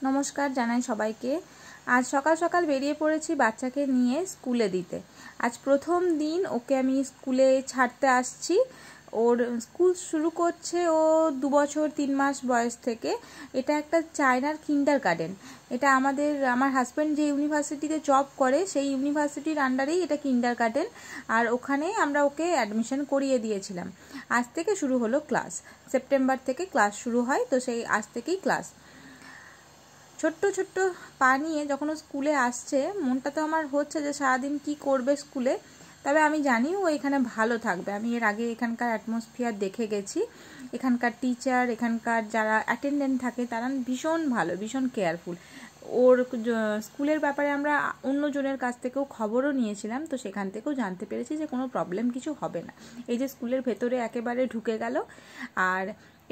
নমস্কার জানাই সবাইকে। আজ সকাল সকাল বেরিয়ে পড়েছি বাচ্চাকে নিয়ে স্কুলে দিতে। আজ প্রথম দিন ওকে আমি স্কুলে ছাড়তে আসছি। ওর স্কুল শুরু করছে ও 2 বছর 3 মাস বয়স থেকে। এটা একটা চায়নার কিন্ডারগার্টেন। এটা আমার হাজব্যান্ড যে ইউনিভার্সিটিতে জব করে সেই ইউনিভার্সিটির আন্ডারেই এটা কিন্ডারগার্টেন, আর ওখানে আমরা ওকে অ্যাডমিশন করিয়ে দিয়েছিলাম। আজ থেকে শুরু হলো ক্লাস, সেপ্টেম্বর থেকে ক্লাস শুরু হয়, তো সেই আজ থেকেই ক্লাস। ছোট্ট ছোট্ট পা নিয়ে যখন ও স্কুলে আসছে, মনটা তো আমার হচ্ছে যে সারাদিন কি করবে স্কুলে। তবে আমি জানি ও এখানে ভালো থাকবে। আমি এর আগে এখানকার অ্যাটমসফিয়ার দেখে গেছি। এখানকার টিচার, এখানকার যারা অ্যাটেন্ডেন্ট থাকে তারা ভীষণ ভালো, ভীষণ কেয়ারফুল। ওর স্কুলের ব্যাপারে আমরা অন্যজনের কাছ থেকেও খবরও নিয়েছিলাম, তো সেখান থেকেও জানতে পেরেছি যে কোনো প্রবলেম কিছু হবে না। এই যে স্কুলের ভেতরে একেবারে ঢুকে গেল, আর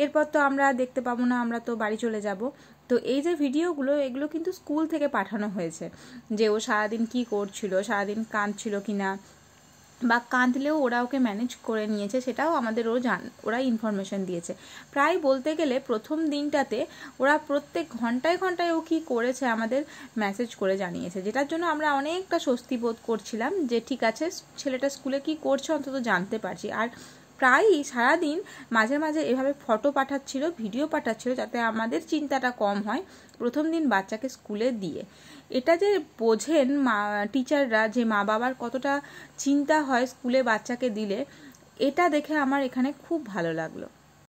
এরপর তো আমরা দেখতে পাবো না, আমরা তো বাড়ি চলে যাব। তো এই যে ভিডিওগুলো, এগুলো কিন্তু স্কুল থেকে পাঠানো হয়েছে, যে ও সারাদিন কি করছিল, সারাদিন কাঁদছিল কিনা, বা কাঁদলেও ওরা ওকে ম্যানেজ করে নিয়েছে, সেটাও আমাদের ওরা ইনফরমেশন দিয়েছে। প্রায় বলতে গেলে প্রথম দিনটাতে ওরা প্রত্যেক ঘন্টায় ঘন্টায় ও কী করেছে আমাদের মেসেজ করে জানিয়েছে, যেটার জন্য আমরা অনেকটা স্বস্তি বোধ করছিলাম যে ঠিক আছে, ছেলেটা স্কুলে কি করছে অন্তত জানতে পারছি। আর প্রায়ই সারাদিন মাঝে মাঝে এভাবে ফটো পাঠাচ্ছিল, ভিডিও পাঠাচ্ছিল, যাতে আমাদের চিন্তাটা কম হয় প্রথম দিন বাচ্চাকে স্কুলে দিয়ে। এটা যে বোঝেন টিচাররা, যে মা বাবার কতটা চিন্তা হয় স্কুলে বাচ্চাকে দিলে, এটা দেখে আমার এখানে খুব ভালো লাগলো।